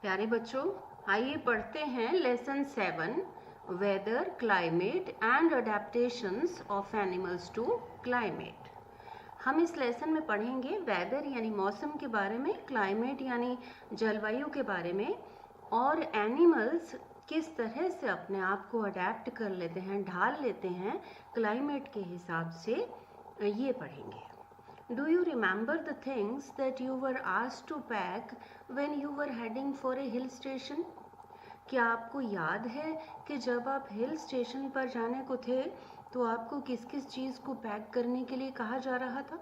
प्यारे बच्चों, आइए पढ़ते हैं lesson 7 weather, climate and adaptations of animals to climate. हम इस लेसन में पढ़ेंगे वेदर यानी मौसम के बारे में, क्लाइमेट यानी जलवायु के बारे में, और एनिमल्स किस तरह से अपने आप को अडेप्ट कर लेते हैं, ढाल लेते हैं क्लाइमेट के हिसाब से, ये पढ़ेंगे। Do you remember the things that you were asked to pack when you were heading for a hill station? क्या आपको याद है कि जब आप हिल स्टेशन पर जाने को थे तो आपको किस किस चीज़ को पैक करने के लिए कहा जा रहा था?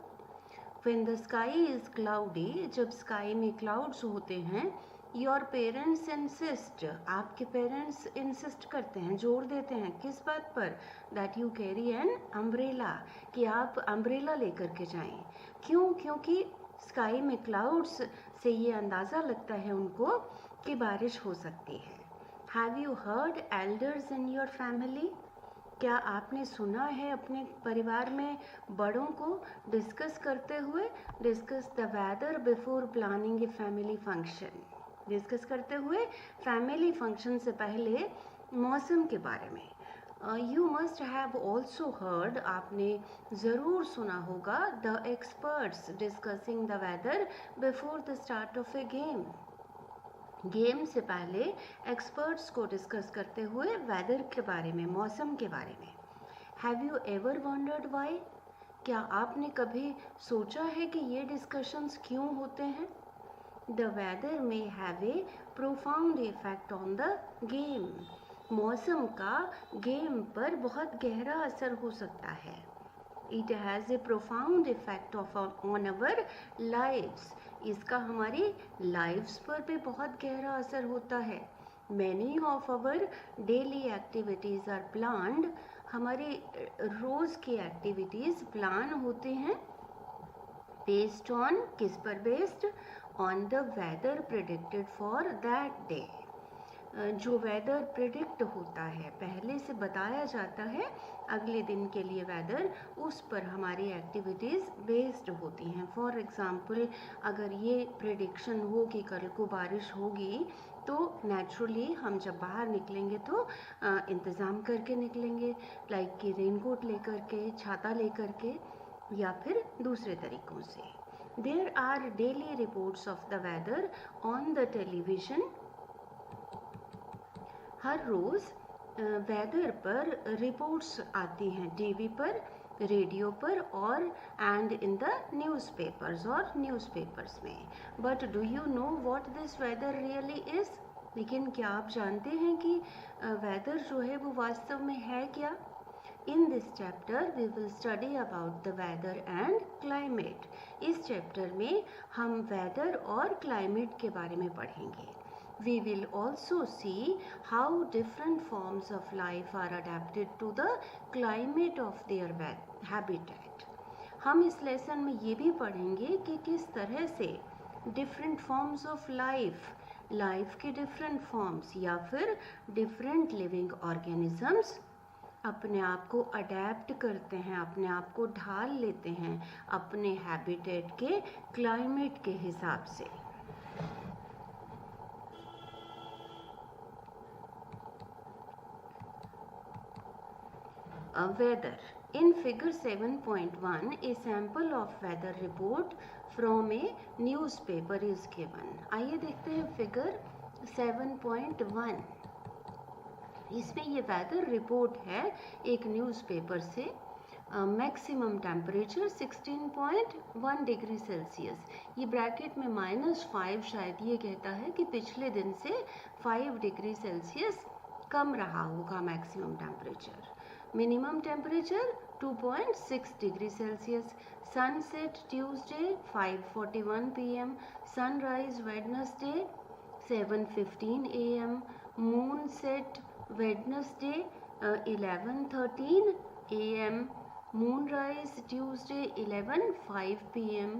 When the sky is cloudy, जब स्काई में क्लाउड्स होते हैं, योर पेरेंट्स इंसिस्ट, आपके पेरेंट्स इंसिस्ट करते हैं, जोर देते हैं किस बात पर? That you carry an umbrella, कि आप अम्ब्रेला लेकर के जाएं। क्यों? क्योंकि स्काई में क्लाउड्स से ये अंदाज़ा लगता है उनको कि बारिश हो सकती है। Have you heard elders in your family? क्या आपने सुना है अपने परिवार में बड़ों को डिस्कस करते हुए, discuss the weather before planning a family function, discuss करते हुए फैमिली फंक्शन से पहले मौसम के बारे में। You must have also heard, आपने ज़रूर सुना होगा, the experts discussing the weather before the start of a game, game से पहले एक्सपर्ट्स को डिस्कस करते हुए वेदर के बारे में, मौसम के बारे में। Have you ever wondered Y, क्या आपने कभी सोचा है कि ये डिस्कशंस क्यों होते हैं? द वेदर में have a profound effect on the game, मौसम का गेम पर बहुत गहरा असर हो सकता है। It has a profound effect on our lives, इसका हमारी लाइव्स पर भी बहुत गहरा असर होता है। Many of our daily activities are planned, हमारी रोज़ की एक्टिविटीज़ प्लान होते हैं बेस्ड ऑन, किस पर based? On the weather predicted for that day, जो वेदर प्रिडिक्ट होता है, पहले से बताया जाता है अगले दिन के लिए वेदर, उस पर हमारी एक्टिविटीज़ बेस्ड होती हैं। फॉर एग्ज़ाम्पल, अगर ये प्रिडिक्शन हो कि कल को बारिश होगी तो नेचुरली हम जब बाहर निकलेंगे तो इंतज़ाम करके निकलेंगे, लाइक कि रेनकोट लेकर के, छाता लेकर के, या फिर दूसरे तरीक़ों से। There are daily reports of the weather on the television, हर रोज़ वेदर पर रिपोर्ट्स आती हैं टीवी पर, रेडियो पर, और एंड इन द न्यूज़पेपर्स और न्यूज़पेपर्स में। But do you know what this weather really is, लेकिन क्या आप जानते हैं कि वेदर जो है वो वास्तव में है क्या? In this chapter we will study about the weather and climate. इस चैप्टर में हम वेदर और क्लाइमेट के बारे में पढ़ेंगे। We will also see how different forms of life are adapted to the climate of their habitat. हम इस लेसन में ये भी पढ़ेंगे कि किस तरह से different forms of लाइफ के different forms या फिर different living organisms अपने आप को अडेप्ट करते हैं, अपने आप को ढाल लेते हैं अपने हैबिटेट के, क्लाइमेट के हिसाब से। Weather in figure 7.1 a sample of weather report from a newspaper is given. आइए देखते हैं फिगर 7.1। इसमें ये वेदर रिपोर्ट है एक न्यूज़पेपर से। मैक्सिमम टेम्परेचर 16.1 डिग्री सेल्सियस, ये ब्रैकेट में -5 शायद ये कहता है कि पिछले दिन से 5 डिग्री सेल्सियस कम रहा होगा maximum temperature. Minimum temperature 2.6 degree Celsius. Sunset Tuesday 5:41 PM, sunrise Wednesday 7:15 AM, moon set Wednesday 11:13 AM, moonrise Tuesday 11:05 PM,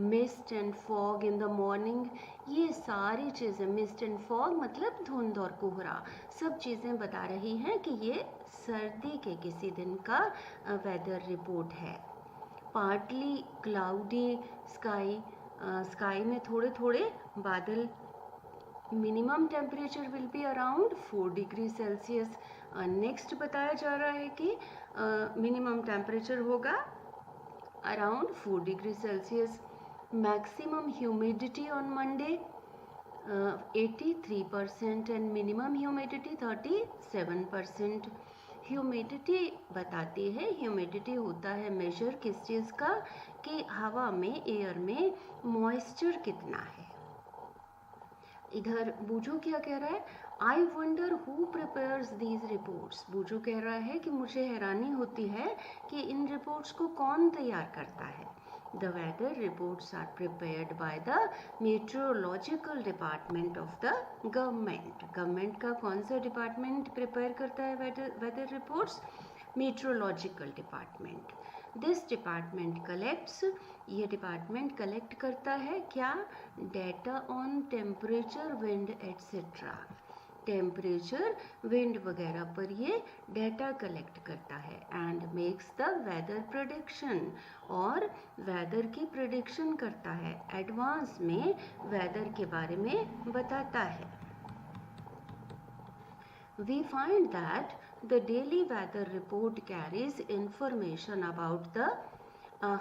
mist and fog in the morning। ये सारी चीज़ें, मिस्ट एंड फॉग मतलब धुंध और कोहरा, सब चीज़ें बता रही हैं कि ये सर्दी के किसी दिन का वेदर रिपोर्ट है। पार्टली क्लाउडी स्काई, स्काई में थोड़े थोड़े बादल minimum temperature will be around 4 degree Celsius. Next बताया जा रहा है कि मिनिमम टेम्परेचर होगा around 4 degree Celsius. Maximum humidity on Monday 83% and minimum humidity 37%। Humidity बताती है, ह्यूमिडिटी होता है मेजर किस चीज़ का, कि हवा में, एयर में मॉइस्चर कितना है। इधर बूजू क्या कह रहा है, I wonder who prepares these reports. Boojho कह रहा है कि मुझे हैरानी होती है कि इन रिपोर्ट्स को कौन तैयार करता है। The weather reports are prepared by the meteorological department of the government. Government का कौन सा डिपार्टमेंट प्रिपेयर करता है weather reports? Meteorological department. This department collects, ये डिपार्टमेंट कलेक्ट करता है क्या, data on temperature, wind etcetera. Temperature, wind वगैरह पर ये डेटा कलेक्ट करता है। And makes the weather prediction, और वेदर की प्रेडिक्शन करता है, एडवांस में वेदर के बारे में बताता है। We find that the daily weather report carries information about the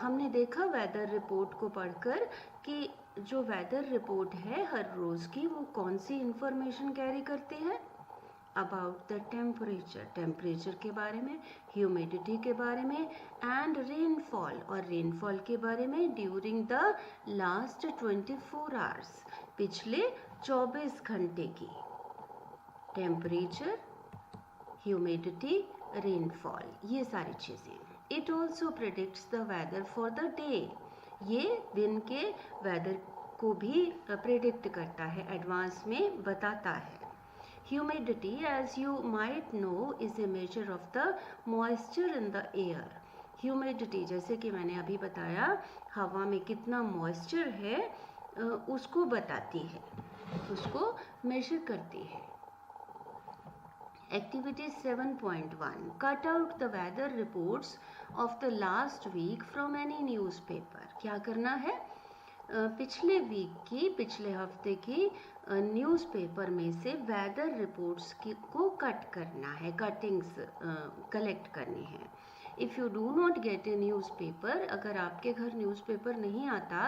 हमने देखा वेदर रिपोर्ट को पढ़कर कि जो वेदर रिपोर्ट है हर रोज़ की, वो कौन सी इंफॉर्मेशन कैरी करती है, अबाउट द टेम्परेचर, टेम्परेचर के बारे में, ह्यूमिडिटी के बारे में, एंड रेनफॉल, और रेनफॉल के बारे में ड्यूरिंग द लास्ट 24 आवर्स, पिछले 24 घंटे की। टेम्परेचर, ह्यूमिडिटी, रेनफॉल, ये सारी चीज़ें। It also predicts the weather for the day, ये दिन के वेदर को भी प्रेडिक्ट करता है, एडवांस में बताता है। Humidity, as you might know, is a measure of the moisture in the air. Humidity, जैसे कि मैंने अभी बताया, हवा में कितना मॉइस्चर है उसको बताती है, उसको मेजर करती है। Activity 7.1 Cut out the weather reports of the last week from any newspaper. क्या करना है, पिछले वीक की, पिछले हफ्ते की न्यूज़पेपर में से वेदर रिपोर्ट्स को कट करना है, कटिंग्स कलेक्ट करनी है। If you do not get a newspaper, अगर आपके घर न्यूज़पेपर नहीं आता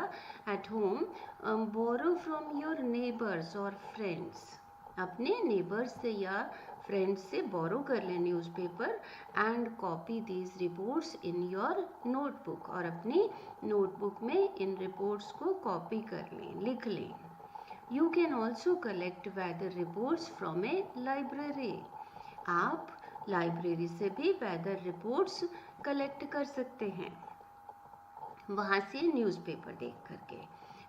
at home, borrow from your neighbours और फ्रेंड्स, अपने नेबर्स से या फ्रेंड्स से बोरो कर लें newspaper, and copy these reports in your notebook, और अपनी नोटबुक में इन रिपोर्ट्स को कॉपी कर लें, लिख लें। You can also collect weather reports from a library, आप लाइब्रेरी से भी वेदर रिपोर्ट्स कलेक्ट कर सकते हैं, वहाँ से न्यूज़पेपर देख करके।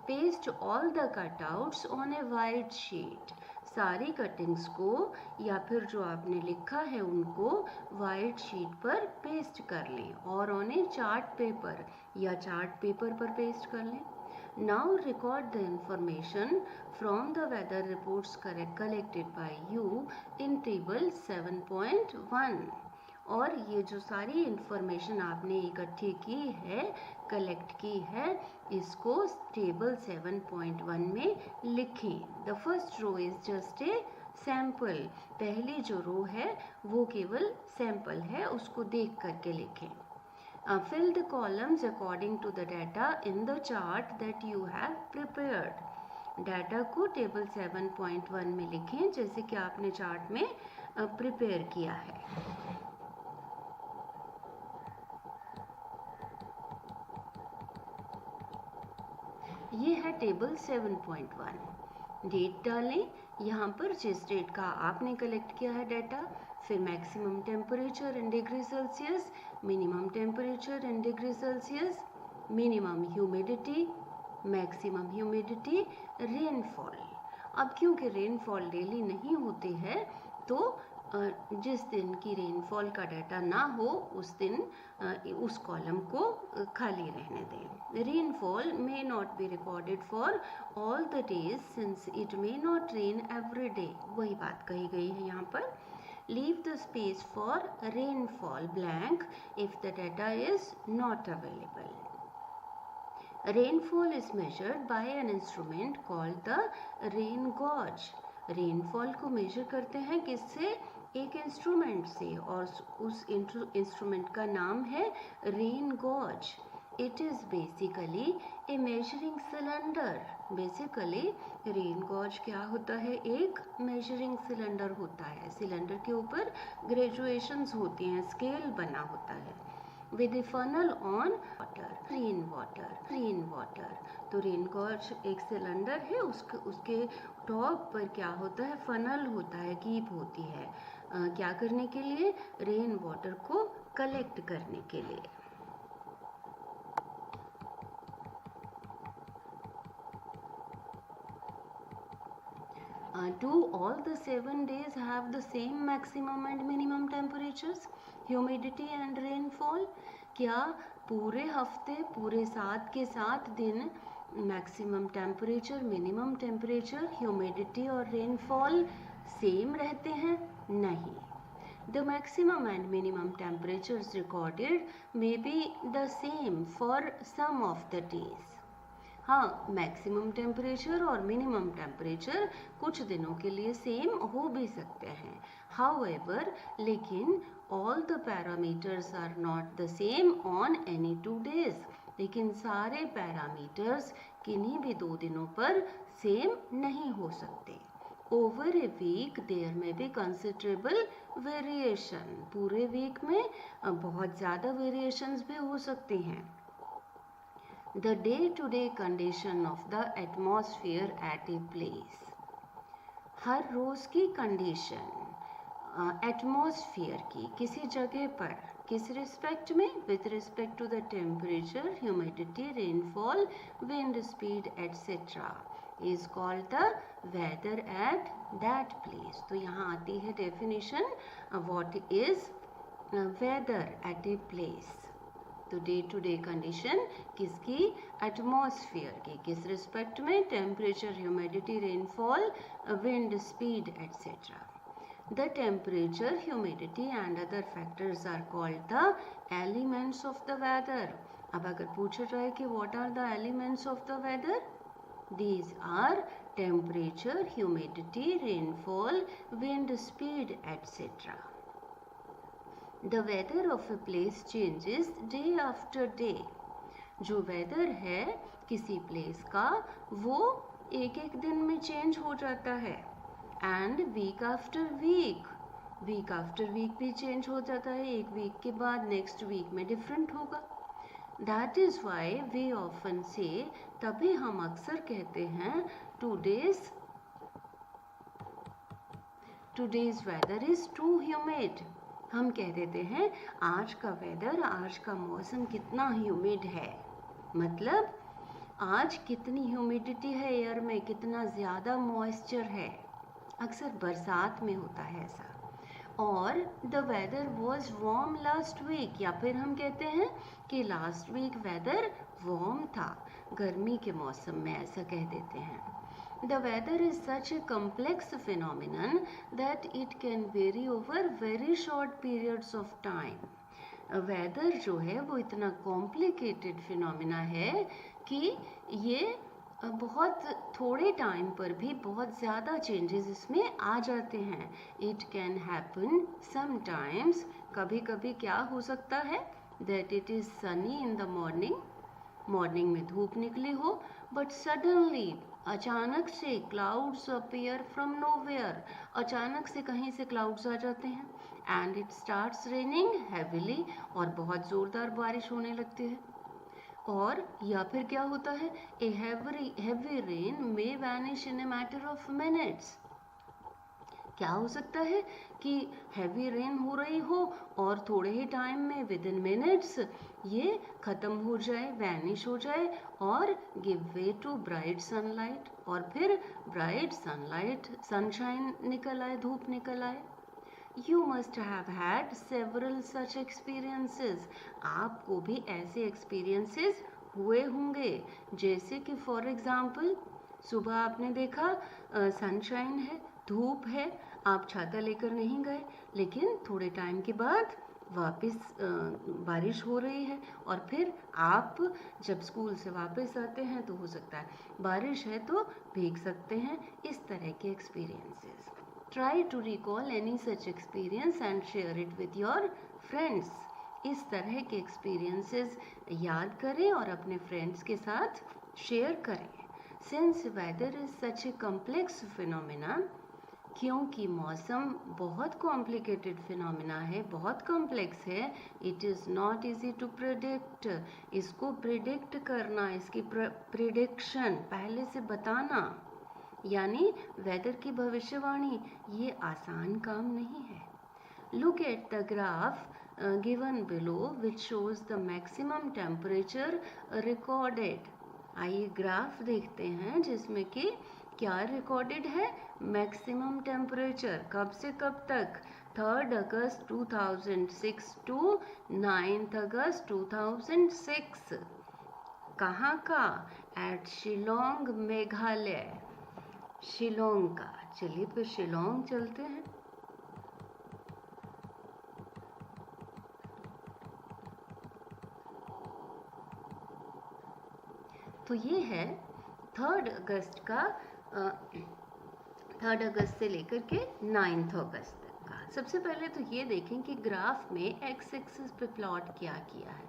Paste all the cutouts on A white sheet, सारी कटिंग्स को या फिर जो आपने लिखा है उनको वाइट शीट पर पेस्ट कर लें, और ऑन ए चार्ट पेपर, या चार्ट पेपर पर पेस्ट कर लें। Now record the information from the weather reports collected by you in table 7.1, और ये जो सारी इंफॉर्मेशन आपने इकट्ठी की है, कलेक्ट की है, इसको टेबल 7.1 में लिखें। The first row is just a sample, पहली जो रो है वो केवल सैम्पल है, उसको देख करके लिखें। Fill the columns according to the data in the chart that you have prepared, data को टेबल 7.1 में लिखें जैसे कि आपने चार्ट में प्रिपेयर किया है। ये है टेबल 7.1। डेट डालें, यहाँ पर जिस डेट का आपने कलेक्ट किया है डाटा, फिर maximum temperature in degree Celsius, minimum temperature in degree Celsius, minimum humidity, maximum humidity, rainfall. अब क्योंकि रेनफॉल डेली नहीं होती है, तो जिस दिन की रेनफॉल का डाटा ना हो उस दिन उस कॉलम को खाली रहने दें। Rainfall may not be recorded for all the days since it may not rain every day, वही बात कही गई है यहाँ पर। Leave the space for rainfall blank if the data is not available. Rainfall is measured by an instrument called the rain gauge. Rainfall को major करते हैं किससे? एक इंस्ट्रूमेंट से, और उस इंस्ट्रूमेंट का नाम है rain gauge. It is basically a measuring cylinder. Basically rain gauge क्या होता है? एक मेजरिंग सिलेंडर होता है। सिलेंडर के ऊपर ग्रेजुएशंस होती हैं, स्केल बना होता है। With A funnel on water, rain water. तो रेन गॉज एक सिलेंडर है, उसके टॉप पर क्या होता है? फनल होता है, कीप होती है। क्या करने के लिए? रेन वाटर को कलेक्ट करने के लिए। Do all the 7 days have the same maximum and minimum temperatures, humidity and rainfall? क्या पूरे हफ्ते, पूरे 7 के 7 दिन maximum temperature, minimum temperature, humidity और रेनफॉल सेम रहते हैं? नहीं. The maximum and minimum temperatures recorded may be the same for some of the days. हाँ, मैक्सिमम टेम्परेचर और मिनिमम टेम्परेचर कुछ दिनों के लिए सेम हो भी सकते हैं। हाउएवर, लेकिन all the parameters are not the same on any 2 days। लेकिन सारे पैरामीटर्स किन्हीं भी 2 दिनों पर सेम नहीं हो सकते। ओवर ए वीक देयर में बी कंसिडरेबल वेरिएशन। पूरे वीक में बहुत ज़्यादा वेरिएशंस भी हो सकती हैं। The day-to-day condition of the atmosphere at a place। हर रोज़ की कंडीशन एटमॉस्फेयर की किसी जगह पर, किस रिस्पेक्ट में? With respect to the temperature, humidity, rainfall, wind speed etcetera is called the weather at that place. तो यहाँ आती है definition, what is weather at a place. तो डे टू डे कंडीशन किसकी? एटमॉस्फेयर की। किस रिस्पेक्ट में? Temperature, humidity, rainfall, wind speed etcetera. The temperature, humidity and other factors are called the elements of the weather. अब अगर पूछा जाए कि what are the elements of the weather, these are temperature, humidity, rainfall, wind speed etcetera. The weather of a place changes day after day। जो weather है किसी place का वो एक एक दिन में चेंज हो जाता है। एंड वीक आफ्टर वीक भी चेंज हो जाता है। एक वीक के बाद नेक्स्ट वीक में डिफरेंट होगा। That is why we often से, तभी हम अक्सर कहते हैं today's weather is too humid. हम कह देते हैं आज का वेदर, आज का मौसम कितना ह्यूमिड है। मतलब आज कितनी ह्यूमिडिटी है एयर में, कितना ज़्यादा मॉइस्चर है। अक्सर बरसात में होता है ऐसा। और the weather was warm last week, या फिर हम कहते हैं कि लास्ट वीक वेदर वार्म था। गर्मी के मौसम में ऐसा कह देते हैं। The weather is such a complex phenomenon that it can vary over very short periods of time। Weather जो है वो इतना कॉम्प्लिकेटेड फिनोमिना है कि ये बहुत थोड़े टाइम पर भी बहुत ज़्यादा चेंजेस इसमें आ जाते हैं। इट कैन हैपन समटाइम्स, कभी कभी क्या हो सकता है, that it is Sunny in the morning में धूप निकली हो, बट सडनली अचानक से क्लाउड्स अपीयर फ्रॉम नोवेयर, अचानक से कहीं से क्लाउड्स आ जाते हैं। And it starts raining heavily, और बहुत ज़ोरदार बारिश होने लगती है। और या फिर क्या होता है, a heavy rain may vanish in a matter of minutes. क्या हो सकता है कि हैवी रेन हो रही हो और थोड़े ही टाइम में विद इन मिनट्स ये ख़त्म हो जाए, वैनिश हो जाए और give way to bright sunlight, और फिर ब्राइट सनलाइट, सनशाइन निकल आए, धूप निकल आए। You must have had several such experiences. आपको भी ऐसे एक्सपीरियंसेस हुए होंगे, जैसे कि फॉर एग्जाम्पल सुबह आपने देखा सनशाइन है, धूप है, आप छाता लेकर नहीं गए, लेकिन थोड़े टाइम के बाद वापस बारिश हो रही है और फिर आप जब स्कूल से वापस आते हैं तो हो सकता है बारिश है तो भीग सकते हैं। इस तरह के experiences. Try to recall any such experience and share it with your friends. इस तरह के एक्सपीरियंसेस याद करें और अपने फ्रेंड्स के साथ शेयर करें। Since weather is such a complex phenomena, क्योंकि मौसम बहुत कॉम्प्लिकेटेड फिनोमिना है, बहुत कॉम्प्लेक्स है, it is not easy to predict. इसको प्रिडिक्ट करना, इसकी प्रिडिक्शन पहले से बताना यानी वेदर की भविष्यवाणी, ये आसान काम नहीं है। Look at the graph given below which shows the maximum temperature recorded. आइए ग्राफ देखते हैं जिसमें कि क्या रिकॉर्डेड है, मैक्सिमम टेम्परेचर कब से कब तक, 3 अगस्त 2006 टू 9 अगस्त 2006। कहाँ का, एट शिलोंग मेघालय, शिलोंग का। चलिए फिर शिलोंग चलते हैं। तो ये है 3 अगस्त का, 3 अगस्त से लेकर के 9 अगस्त तक का। सबसे पहले तो ये देखें कि ग्राफ में एक्स एक्सिस पे प्लॉट क्या किया है,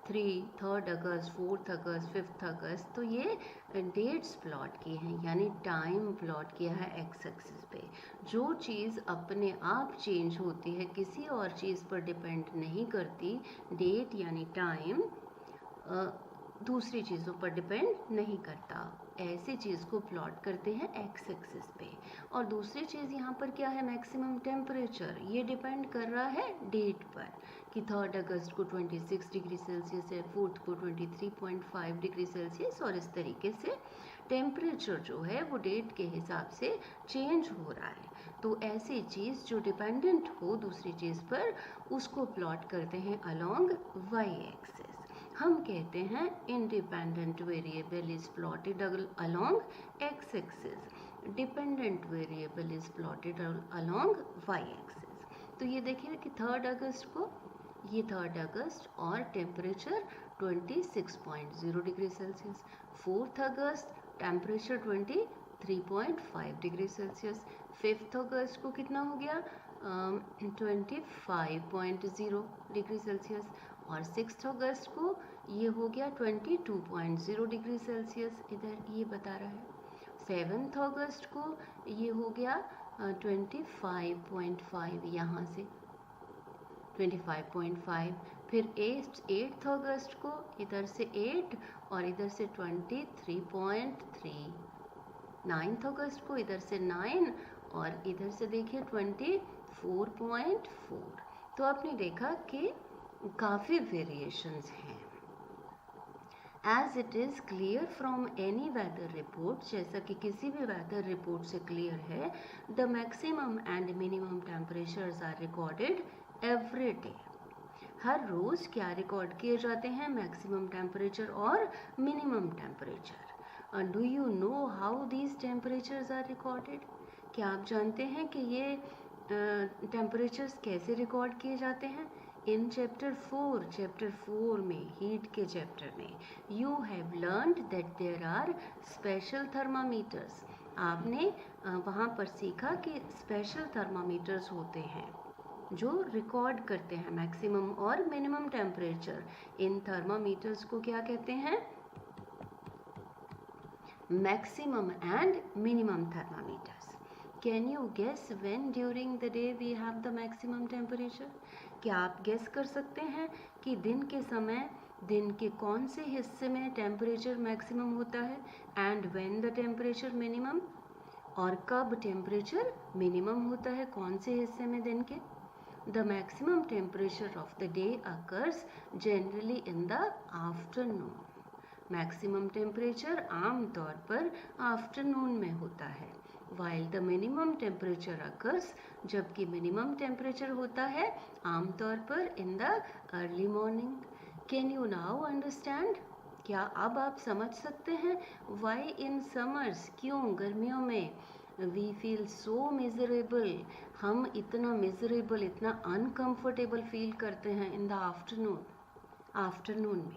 3 अगस्त, 4 अगस्त, 5 अगस्त, तो ये डेट्स प्लॉट की हैं यानी टाइम प्लॉट किया है एक्स एक्सिस पे। जो चीज़ अपने आप चेंज होती है, किसी और चीज़ पर डिपेंड नहीं करती, डेट यानी टाइम दूसरी चीज़ों पर डिपेंड नहीं करता, ऐसी चीज़ को प्लॉट करते हैं एक्स एक्सिस पे। और दूसरी चीज़ यहाँ पर क्या है, मैक्सिमम टेम्परेचर, ये डिपेंड कर रहा है डेट पर कि 3 अगस्त को 26 डिग्री सेल्सियस है, 4 को 23.5 डिग्री सेल्सियस, और इस तरीके से टेम्परेचर जो है वो डेट के हिसाब से चेंज हो रहा है। तो ऐसी चीज़ जो डिपेंडेंट हो दूसरी चीज़ पर, उसको प्लॉट करते हैं अलोंग वाई एक्सिस। हम कहते हैं independent variable is plotted along X axis, dependent variable is plotted along Y axis. तो ये देखिए कि 3 अगस्त को, ये 3 अगस्त और टेम्परेचर 26.0 डिग्री सेल्सियस, 4 अगस्त टेम्परेचर 23.5 डिग्री सेल्सियस, 5 अगस्त को कितना हो गया 25.0 डिग्री सेल्सियस, और 6 अगस्त को ये हो गया 22.0 डिग्री सेल्सियस, इधर ये बता रहा है। 7 अगस्त को ये हो गया 25.5, यहाँ से 25.5, फिर 8 अगस्त को इधर से 8 और इधर से 23.3, 9 अगस्त को इधर से 9 और इधर से देखिए 24.4। तो आपने देखा कि काफ़ी वेरिएशंस हैं। As it is clear from any weather report, जैसा कि किसी भी वेदर रिपोर्ट से क्लियर है, the maximum and minimum temperatures are recorded every day. हर रोज़ क्या रिकॉर्ड किए जाते हैं, मैक्सिमम टेम्परेचर और minimum temperature. Do you know how these temperatures are recorded? क्या आप जानते हैं कि ये टेम्परेचर्स कैसे रिकॉर्ड किए जाते हैं? इन चैप्टर 4 में, हीट के चैप्टर में, you have learned that there are special thermometers. आपने वहाँ पर सीखा कि स्पेशल थर्मामीटर्स होते हैं जो रिकॉर्ड करते हैं मैक्सिमम और मिनिमम टेम्परेचर। इन थर्मामीटर्स को क्या कहते हैं, maximum and minimum thermometers. Can you guess when during the day we have the maximum temperature? क्या आप गेस कर सकते हैं कि दिन के समय, दिन के कौन से हिस्से में टेम्परेचर मैक्सिमम होता है, and when the temperature minimum, और कब टेम्परेचर मिनिमम होता है, कौन से हिस्से में दिन के? The maximum temperature of the day occurs generally in the afternoon. Maximum temperature आमतौर पर आफ्टरनून में होता है, while the minimum temperature occurs, जबकि मिनिमम टेम्परेचर होता है आमतौर पर in the early morning. Can you now understand? क्या अब आप समझ सकते हैं वाई इन समर्स, क्यों गर्मियों में वी फील सो मिजरेबल, हम इतना मिजरेबल, इतना अनकंफर्टेबल फील करते हैं इन द आफ्टरनून में,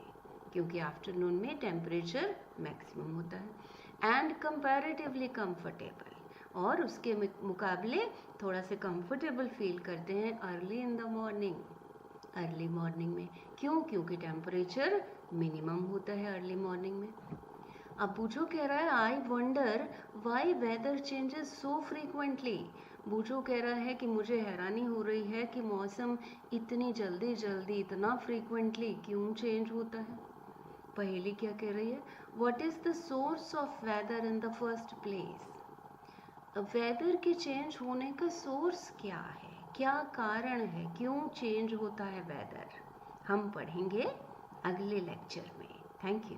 क्योंकि आफ्टरनून में टेम्परेचर मैक्सिमम होता है। एंड कंपैरेटिवली कंफर्टेबल, और उसके मुकाबले थोड़ा से कंफर्टेबल फील करते हैं early in the morning, early morning में। क्यों? क्योंकि टेम्परेचर मिनिमम होता है अर्ली मॉर्निंग में। अब बूझो कह रहा है I wonder why weather changes so frequently. Boojho कह रहा है कि मुझे हैरानी हो रही है कि मौसम इतनी जल्दी जल्दी, इतना फ्रीक्वेंटली क्यों चेंज होता है। पहेली क्या कह रही है? What is the source of weather in the first place. Weather के चेंज होने का सोर्स क्या है, क्या कारण है, क्यों चेंज होता है वेदर, हम पढ़ेंगे अगले लेक्चर में। Thank you.